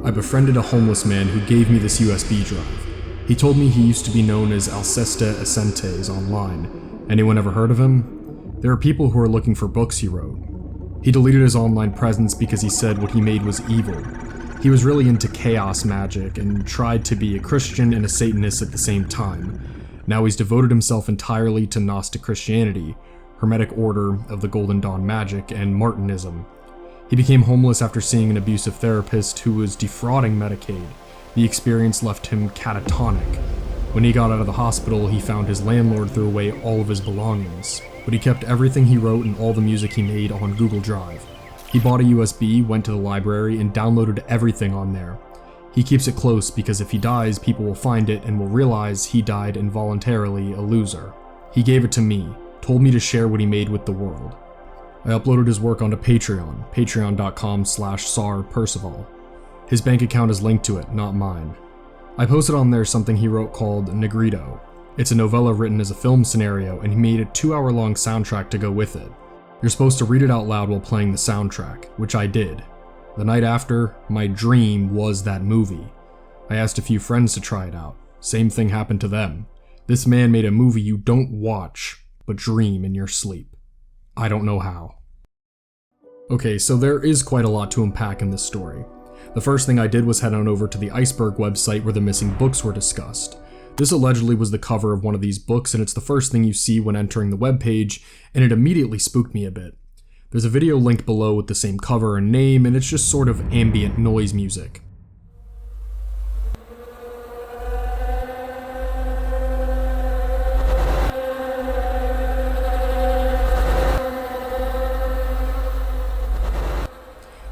I befriended a homeless man who gave me this USB drive. He told me he used to be known as Alcesta Ascentes online. Anyone ever heard of him? There are people who are looking for books he wrote. He deleted his online presence because he said what he made was evil. He was really into chaos magic and tried to be a Christian and a Satanist at the same time. Now he's devoted himself entirely to Gnostic Christianity, Hermetic Order of the Golden Dawn magic, and Martinism. He became homeless after seeing an abusive therapist who was defrauding Medicaid. The experience left him catatonic. When he got out of the hospital, he found his landlord threw away all of his belongings, but he kept everything he wrote and all the music he made on Google Drive. He bought a USB, went to the library, and downloaded everything on there. He keeps it close because if he dies, people will find it and will realize he died involuntarily a loser. He gave it to me, told me to share what he made with the world. I uploaded his work onto Patreon, patreon.com/SarPercival. His bank account is linked to it, not mine. I posted on there something he wrote called Negrito. It's a novella written as a film scenario, and he made a 2-hour-long soundtrack to go with it. You're supposed to read it out loud while playing the soundtrack, which I did. The night after, my dream was that movie. I asked a few friends to try it out. Same thing happened to them. This man made a movie you don't watch, but dream in your sleep. I don't know how. Okay, so there is quite a lot to unpack in this story. The first thing I did was head on over to the Iceberg website where the missing books were discussed. This allegedly was the cover of one of these books, and it's the first thing you see when entering the webpage, and it immediately spooked me a bit. There's a video linked below with the same cover and name, and it's just sort of ambient noise music.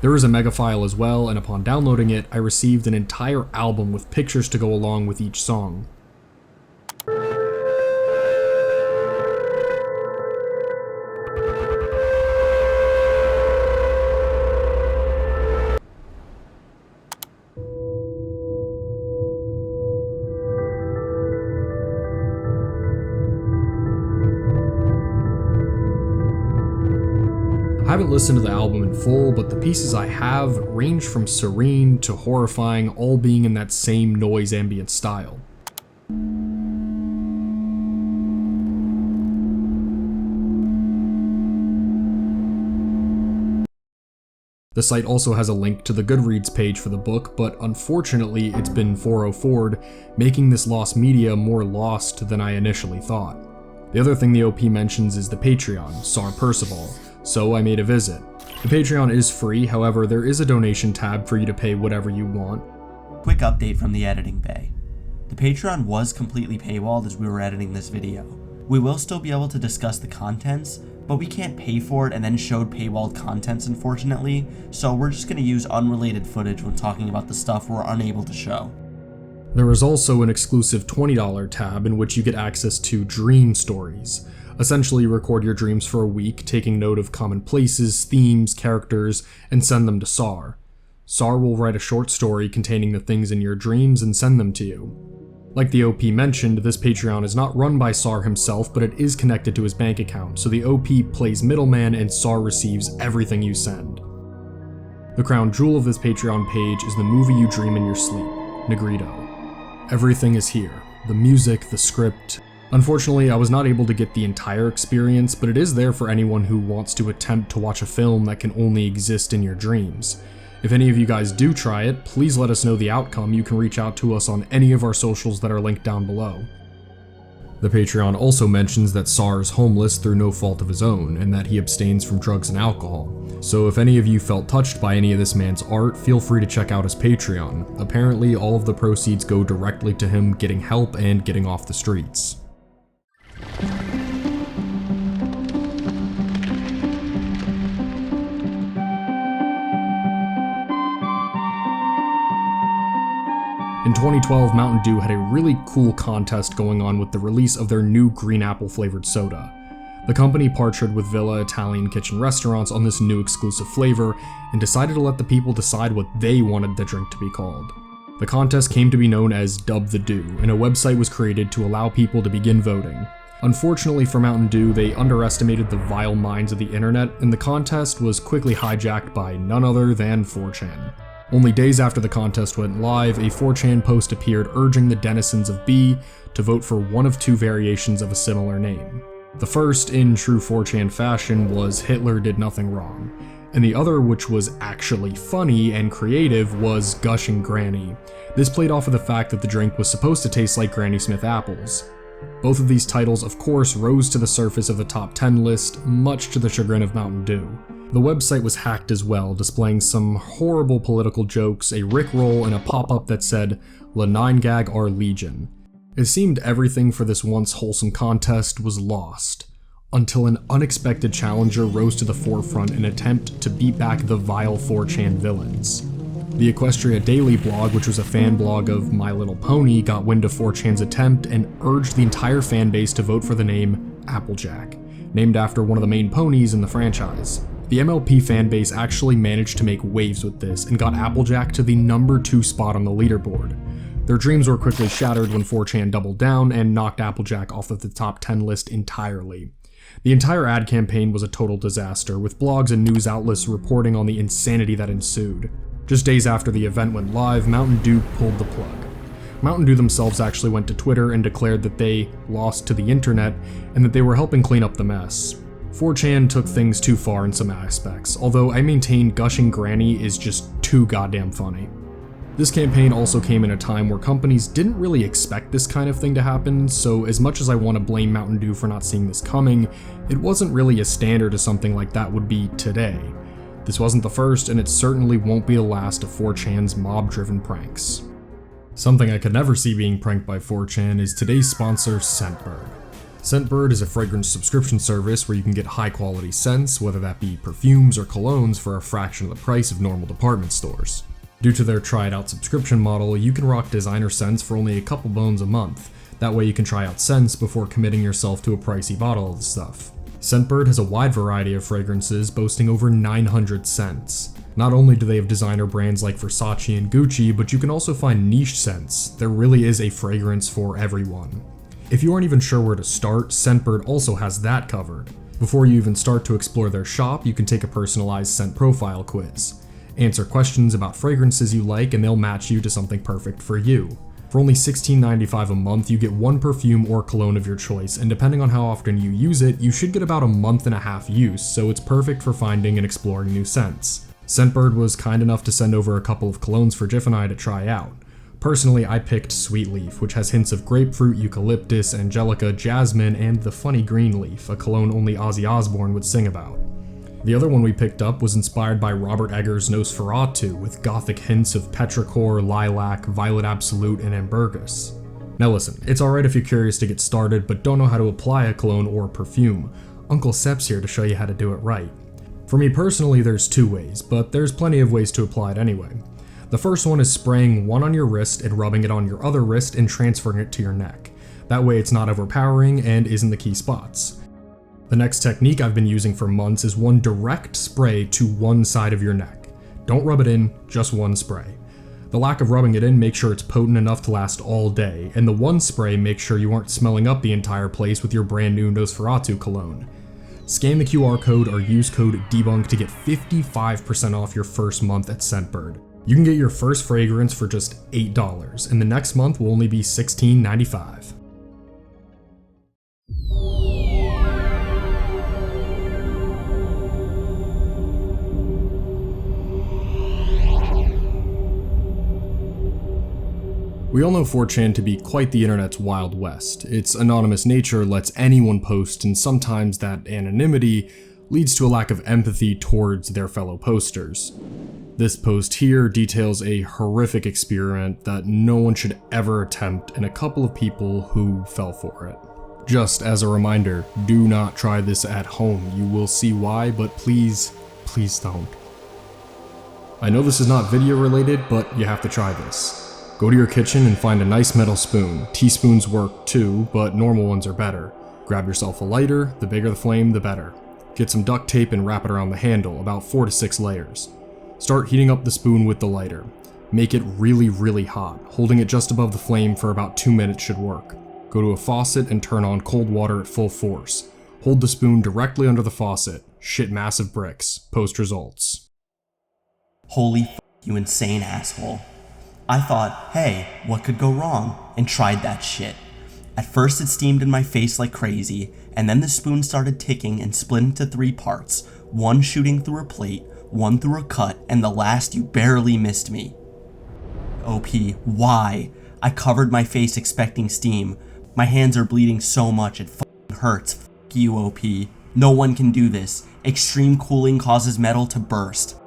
There is a mega file as well, and upon downloading it, I received an entire album with pictures to go along with each song. I haven't listened to the album in full, but the pieces I have range from serene to horrifying, all being in that same noise ambient style. The site also has a link to the Goodreads page for the book, but unfortunately it's been 404'd, making this lost media more lost than I initially thought. The other thing the OP mentions is the Patreon, Sar Percival, so I made a visit. The Patreon is free, however there is a donation tab for you to pay whatever you want. Quick update from the editing bay. The Patreon was completely paywalled as we were editing this video. We will still be able to discuss the contents, but we can't pay for it and then showed paywalled contents unfortunately, so we're just going to use unrelated footage when talking about the stuff we're unable to show. There is also an exclusive $20 tab in which you get access to dream stories. Essentially, you record your dreams for a week, taking note of common places, themes, characters, and send them to Sar. Sar will write a short story containing the things in your dreams and send them to you. Like the OP mentioned, this Patreon is not run by Sar himself, but it is connected to his bank account, so the OP plays middleman and Sar receives everything you send. The crown jewel of this Patreon page is the movie you dream in your sleep, Negrito. Everything is here. The music, the script. Unfortunately, I was not able to get the entire experience, but it is there for anyone who wants to attempt to watch a film that can only exist in your dreams. If any of you guys do try it, please let us know the outcome. You can reach out to us on any of our socials that are linked down below. The Patreon also mentions that Sar is homeless through no fault of his own, and that he abstains from drugs and alcohol. So if any of you felt touched by any of this man's art, feel free to check out his Patreon. Apparently, all of the proceeds go directly to him getting help and getting off the streets. In 2012, Mountain Dew had a really cool contest going on with the release of their new green apple flavored soda. The company partnered with Villa Italian Kitchen restaurants on this new exclusive flavor and decided to let the people decide what they wanted the drink to be called. The contest came to be known as Dub the Dew, and a website was created to allow people to begin voting. Unfortunately for Mountain Dew, they underestimated the vile minds of the internet, and the contest was quickly hijacked by none other than 4chan. Only days after the contest went live, a 4chan post appeared urging the denizens of B to vote for one of two variations of a similar name. The first, in true 4chan fashion, was Hitler did nothing wrong, and the other, which was actually funny and creative, was Gushing Granny. This played off of the fact that the drink was supposed to taste like Granny Smith apples. Both of these titles, of course, rose to the surface of the top 10 list, much to the chagrin of Mountain Dew. The website was hacked as well, displaying some horrible political jokes, a rickroll, and a pop-up that said, "La 9gag our legion." It seemed everything for this once wholesome contest was lost, until an unexpected challenger rose to the forefront in an attempt to beat back the vile 4chan villains. The Equestria Daily blog, which was a fan blog of My Little Pony, got wind of 4chan's attempt and urged the entire fanbase to vote for the name Applejack, named after one of the main ponies in the franchise. The MLP fanbase actually managed to make waves with this and got Applejack to the number 2 spot on the leaderboard. Their dreams were quickly shattered when 4chan doubled down and knocked Applejack off of the top 10 list entirely. The entire ad campaign was a total disaster, with blogs and news outlets reporting on the insanity that ensued. Just days after the event went live, Mountain Dew pulled the plug. Mountain Dew themselves actually went to Twitter and declared that they lost to the internet and that they were helping clean up the mess. 4chan took things too far in some aspects, although I maintain Gushing Granny is just too goddamn funny. This campaign also came in a time where companies didn't really expect this kind of thing to happen, so as much as I want to blame Mountain Dew for not seeing this coming, it wasn't really as standard as something like that would be today. This wasn't the first, and it certainly won't be the last of 4chan's mob-driven pranks. Something I could never see being pranked by 4chan is today's sponsor, Scentbird. Scentbird is a fragrance subscription service where you can get high-quality scents, whether that be perfumes or colognes, for a fraction of the price of normal department stores. Due to their try-it-out subscription model, you can rock designer scents for only a couple bones a month. That way you can try out scents before committing yourself to a pricey bottle of the stuff. Scentbird has a wide variety of fragrances, boasting over 900 scents. Not only do they have designer brands like Versace and Gucci, but you can also find niche scents. There really is a fragrance for everyone. If you aren't even sure where to start, Scentbird also has that covered. Before you even start to explore their shop, you can take a personalized scent profile quiz. Answer questions about fragrances you like and they'll match you to something perfect for you. For only $16.95 a month, you get one perfume or cologne of your choice, and depending on how often you use it, you should get about a month and a half use, so it's perfect for finding and exploring new scents. Scentbird was kind enough to send over a couple of colognes for Jiff and I to try out. Personally, I picked Sweet Leaf, which has hints of grapefruit, eucalyptus, angelica, jasmine, and the funny green leaf, a cologne only Ozzy Osbourne would sing about. The other one we picked up was inspired by Robert Eggers' Nosferatu, with gothic hints of petrichor, lilac, violet absolute, and ambergris. Now listen, it's alright if you're curious to get started but don't know how to apply a cologne or perfume. Uncle Sep's here to show you how to do it right. For me personally, there's 2 ways, but there's plenty of ways to apply it anyway. The first one is spraying one on your wrist and rubbing it on your other wrist and transferring it to your neck. That way it's not overpowering and is in the key spots. The next technique I've been using for months is one direct spray to one side of your neck. Don't rub it in, just one spray. The lack of rubbing it in makes sure it's potent enough to last all day, and the one spray makes sure you aren't smelling up the entire place with your brand new Nosferatu cologne. Scan the QR code or use code Debunk to get 55% off your first month at Scentbird. You can get your first fragrance for just $8, and the next month will only be $16.95. We all know 4chan to be quite the internet's wild west. Its anonymous nature lets anyone post, and sometimes that anonymity leads to a lack of empathy towards their fellow posters. This post here details a horrific experiment that no one should ever attempt and a couple of people who fell for it. Just as a reminder, do not try this at home. You will see why, but please don't. I know this is not video related, but you have to try this. Go to your kitchen and find a nice metal spoon. Teaspoons work too, but normal ones are better. Grab yourself a lighter, the bigger the flame, the better. Get some duct tape and wrap it around the handle, about 4 to 6 layers. Start heating up the spoon with the lighter. Make it really hot. Holding it just above the flame for about 2 minutes should work. Go to a faucet and turn on cold water at full force. Hold the spoon directly under the faucet. Shit massive bricks. Post results. Holy you insane asshole. I thought, hey, what could go wrong? And tried that shit. At first it steamed in my face like crazy, and then the spoon started ticking and split into 3 parts, one shooting through a plate, one through a cut, and the last you barely missed me. OP, why? I covered my face expecting steam. My hands are bleeding so much it f***ing hurts. F*** you, OP. No one can do this. Extreme cooling causes metal to burst.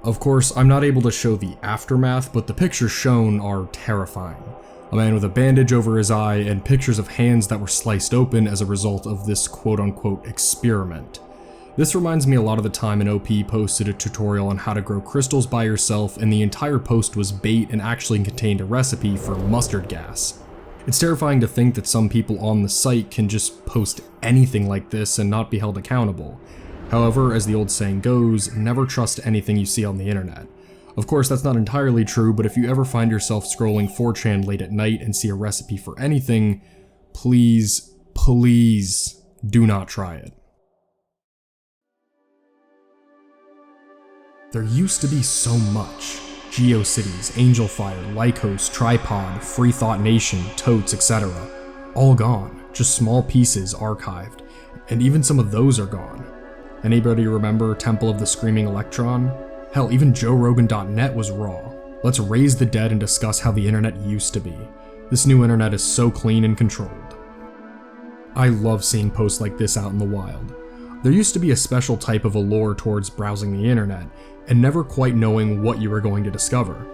Of course, I'm not able to show the aftermath, but the pictures shown are terrifying. A man with a bandage over his eye and pictures of hands that were sliced open as a result of this quote-unquote experiment. This reminds me a lot of the time an OP posted a tutorial on how to grow crystals by yourself, and the entire post was bait and actually contained a recipe for mustard gas. It's terrifying to think that some people on the site can just post anything like this and not be held accountable. However, as the old saying goes, never trust anything you see on the internet. Of course, that's not entirely true, but if you ever find yourself scrolling 4chan late at night and see a recipe for anything, please, please do not try it. There used to be so much. GeoCities, AngelFire, Lycos, Tripod, Free Thought Nation, Totes, etc. All gone, just small pieces archived, and even some of those are gone. Anybody remember Temple of the Screaming Electron? Hell, even JoeRogan.net was raw. Let's raise the dead and discuss how the internet used to be. This new internet is so clean and controlled. I love seeing posts like this out in the wild. There used to be a special type of allure towards browsing the internet, and never quite knowing what you were going to discover.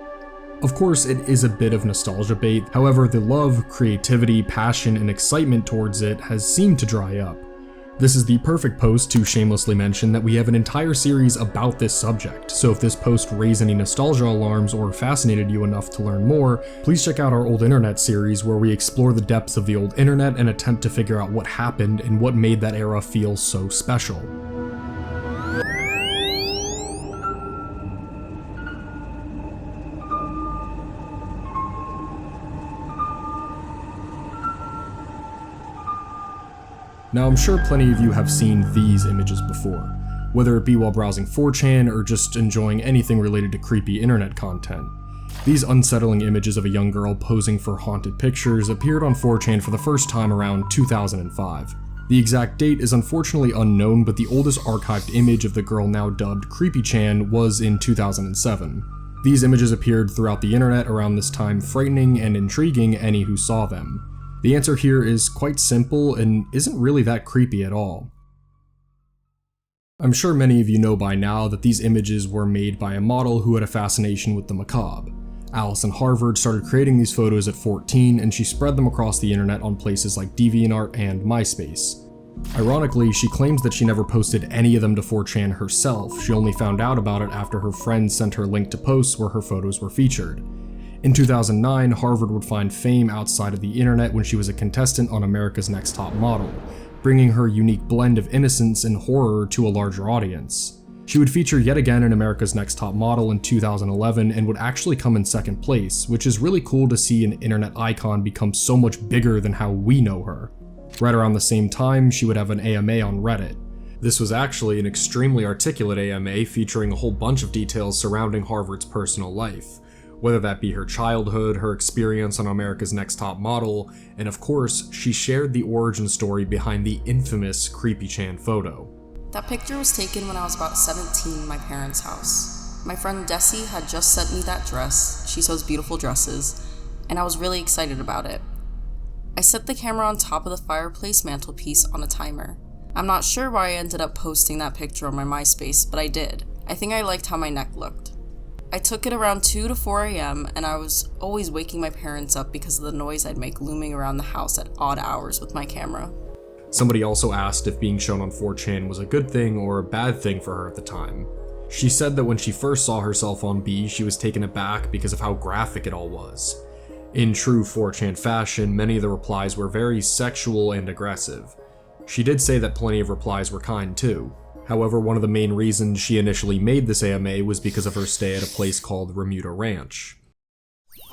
Of course, it is a bit of nostalgia bait, however, the love, creativity, passion, and excitement towards it has seemed to dry up. This is the perfect post to shamelessly mention that we have an entire series about this subject, so if this post raised any nostalgia alarms or fascinated you enough to learn more, please check out our old internet series where we explore the depths of the old internet and attempt to figure out what happened and what made that era feel so special. Now, I'm sure plenty of you have seen these images before, whether it be while browsing 4chan or just enjoying anything related to creepy internet content. These unsettling images of a young girl posing for haunted pictures appeared on 4chan for the first time around 2005. The exact date is unfortunately unknown, but the oldest archived image of the girl now dubbed CreepyChan was in 2007. These images appeared throughout the internet around this time, frightening and intriguing any who saw them. The answer here is quite simple and isn't really that creepy at all. I'm sure many of you know by now that these images were made by a model who had a fascination with the macabre. Alice in Harvard started creating these photos at 14 and she spread them across the internet on places like DeviantArt and MySpace. Ironically, she claims that she never posted any of them to 4chan herself, she only found out about it after her friends sent her link to posts where her photos were featured. In 2009, Harvard would find fame outside of the internet when she was a contestant on America's Next Top Model, bringing her unique blend of innocence and horror to a larger audience. She would feature yet again in America's Next Top Model in 2011 and would actually come in second place, which is really cool to see an internet icon become so much bigger than how we know her. Right around the same time, she would have an AMA on Reddit. This was actually an extremely articulate AMA featuring a whole bunch of details surrounding Harvard's personal life. Whether that be her childhood, her experience on America's Next Top Model, and of course, she shared the origin story behind the infamous CreepyChan photo. That picture was taken when I was about 17 in my parents' house. My friend Desi had just sent me that dress, she sews beautiful dresses, and I was really excited about it. I set the camera on top of the fireplace mantelpiece on a timer. I'm not sure why I ended up posting that picture on my MySpace, but I did. I think I liked how my neck looked. I took it around 2 to 4 a.m. and I was always waking my parents up because of the noise I'd make looming around the house at odd hours with my camera. Somebody also asked if being shown on 4chan was a good thing or a bad thing for her at the time. She said that when she first saw herself on B, she was taken aback because of how graphic it all was. In true 4chan fashion, many of the replies were very sexual and aggressive. She did say that plenty of replies were kind too. However, one of the main reasons she initially made this AMA was because of her stay at a place called Remuda Ranch.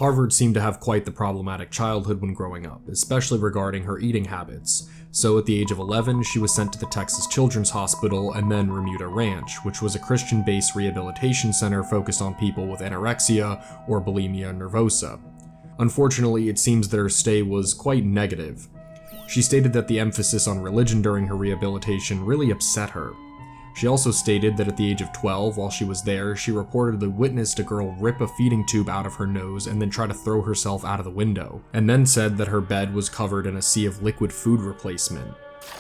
Harvard seemed to have quite the problematic childhood when growing up, especially regarding her eating habits. So at the age of 11, she was sent to the Texas Children's Hospital and then Remuda Ranch, which was a Christian-based rehabilitation center focused on people with anorexia or bulimia nervosa. Unfortunately, it seems that her stay was quite negative. She stated that the emphasis on religion during her rehabilitation really upset her. She also stated that at the age of 12, while she was there, she reportedly witnessed a girl rip a feeding tube out of her nose and then try to throw herself out of the window, and then said that her bed was covered in a sea of liquid food replacement.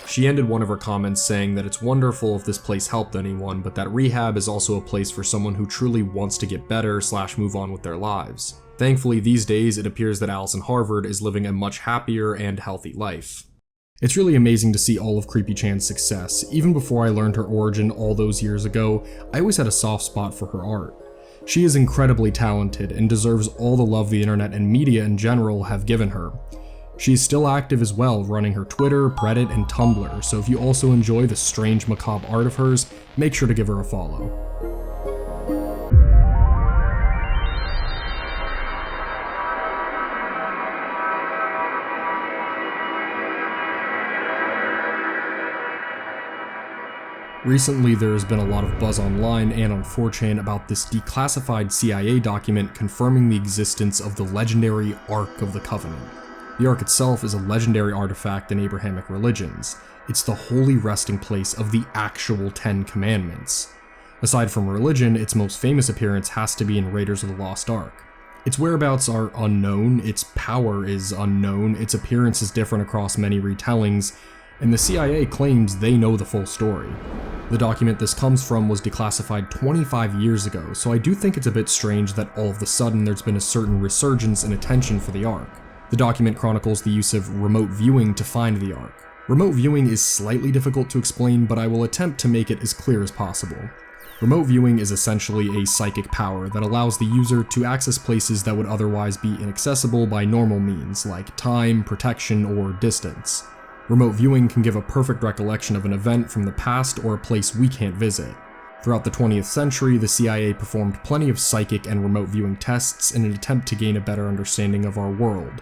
She ended one of her comments saying that it's wonderful if this place helped anyone, but that rehab is also a place for someone who truly wants to get better / move on with their lives. Thankfully, these days it appears that Allison Harvard is living a much happier and healthy life. It's really amazing to see all of Creepy Chan's success. Even before I learned her origin all those years ago, I always had a soft spot for her art. She is incredibly talented and deserves all the love the internet and media in general have given her. She's still active as well, running her Twitter, Reddit, and Tumblr, so if you also enjoy the strange macabre art of hers, make sure to give her a follow. Recently, there has been a lot of buzz online and on 4chan about this declassified CIA document confirming the existence of the legendary Ark of the Covenant. The Ark itself is a legendary artifact in Abrahamic religions. It's the holy resting place of the actual 10 Commandments. Aside from religion, its most famous appearance has to be in Raiders of the Lost Ark. Its whereabouts are unknown, its power is unknown, its appearance is different across many retellings, and the CIA claims they know the full story. The document this comes from was declassified 25 years ago, so I do think it's a bit strange that all of a sudden there's been a certain resurgence in attention for the Ark. The document chronicles the use of remote viewing to find the Ark. Remote viewing is slightly difficult to explain, but I will attempt to make it as clear as possible. Remote viewing is essentially a psychic power that allows the user to access places that would otherwise be inaccessible by normal means, like time, protection, or distance. Remote viewing can give a perfect recollection of an event from the past or a place we can't visit. Throughout the 20th century, the CIA performed plenty of psychic and remote viewing tests in an attempt to gain a better understanding of our world,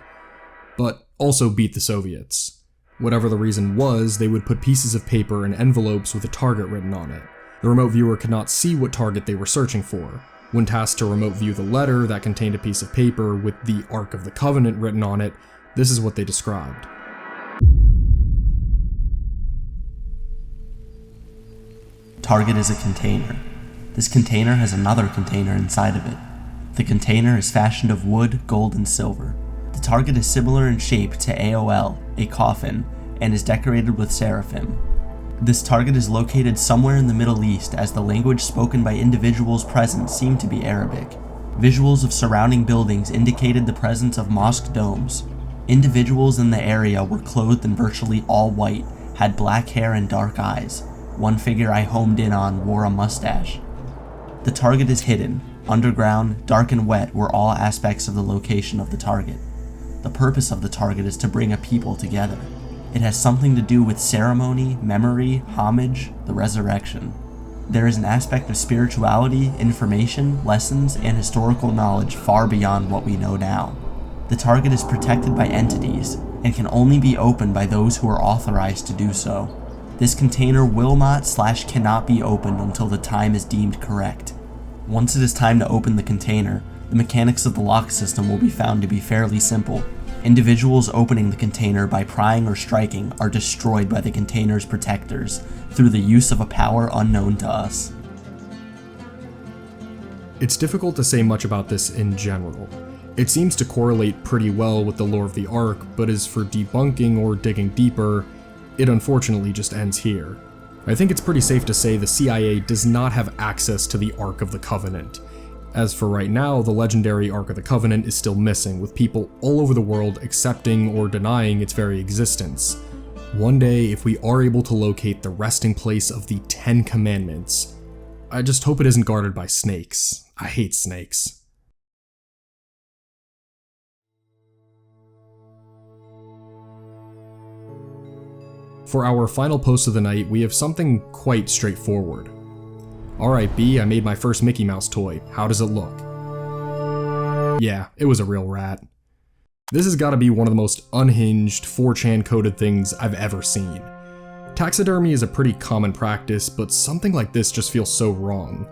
but also beat the Soviets. Whatever the reason was, they would put pieces of paper in envelopes with a target written on it. The remote viewer could not see what target they were searching for. When tasked to remote view the letter that contained a piece of paper with the Ark of the Covenant written on it, this is what they described. Target is a container. This container has another container inside of it. The container is fashioned of wood, gold, and silver. The target is similar in shape to AOL, a coffin, and is decorated with seraphim. This target is located somewhere in the Middle East, as the language spoken by individuals present seemed to be Arabic. Visuals of surrounding buildings indicated the presence of mosque domes. Individuals in the area were clothed in virtually all white, had black hair and dark eyes. One figure I homed in on wore a mustache. The target is hidden. Underground, dark and wet were all aspects of the location of the target. The purpose of the target is to bring a people together. It has something to do with ceremony, memory, homage, the resurrection. There is an aspect of spirituality, information, lessons, and historical knowledge far beyond what we know now. The target is protected by entities, and can only be opened by those who are authorized to do so. This container will not / cannot be opened until the time is deemed correct. Once it is time to open the container, the mechanics of the lock system will be found to be fairly simple. Individuals opening the container by prying or striking are destroyed by the container's protectors through the use of a power unknown to us. It's difficult to say much about this in general. It seems to correlate pretty well with the lore of the Ark, but as for debunking or digging deeper, it unfortunately just ends here. I think it's pretty safe to say the CIA does not have access to the Ark of the Covenant. As for right now, the legendary Ark of the Covenant is still missing, with people all over the world accepting or denying its very existence. One day, if we are able to locate the resting place of the 10 Commandments, I just hope it isn't guarded by snakes. I hate snakes. For our final post of the night, we have something quite straightforward. Alright B, I made my first Mickey Mouse toy. How does it look? Yeah, it was a real rat. This has got to be one of the most unhinged 4chan coded things I've ever seen. Taxidermy is a pretty common practice, but something like this just feels so wrong.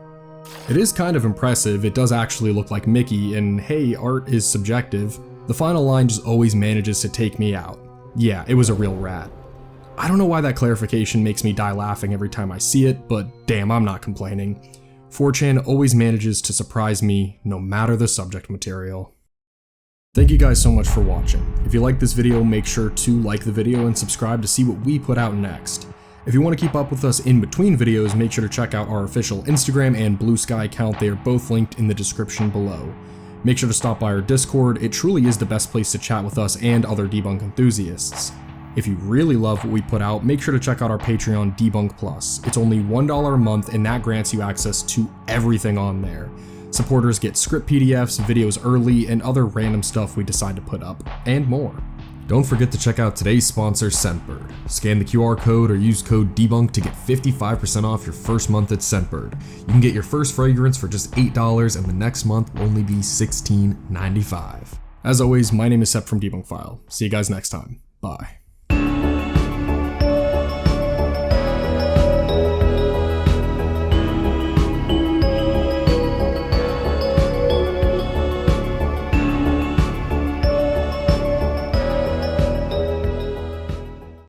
It is kind of impressive, it does actually look like Mickey, and hey, art is subjective. The final line just always manages to take me out. Yeah, it was a real rat. I don't know why that clarification makes me die laughing every time I see it, but damn, I'm not complaining. 4chan always manages to surprise me, no matter the subject material. Thank you guys so much for watching. If you like this video, make sure to like the video and subscribe to see what we put out next. If you want to keep up with us in between videos, make sure to check out our official Instagram and Blue Sky account. They are both linked in the description below. Make sure to stop by our Discord, it truly is the best place to chat with us and other debunk enthusiasts. If you really love what we put out, make sure to check out our Patreon Debunk Plus. It's only $1 a month and that grants you access to everything on there. Supporters get script PDFs, videos early, and other random stuff we decide to put up, and more. Don't forget to check out today's sponsor, Scentbird. Scan the QR code or use code DEBUNK to get 55% off your first month at Scentbird. You can get your first fragrance for just $8 and the next month will only be $16.95. As always, my name is Sep from Debunk File. See you guys next time. Bye.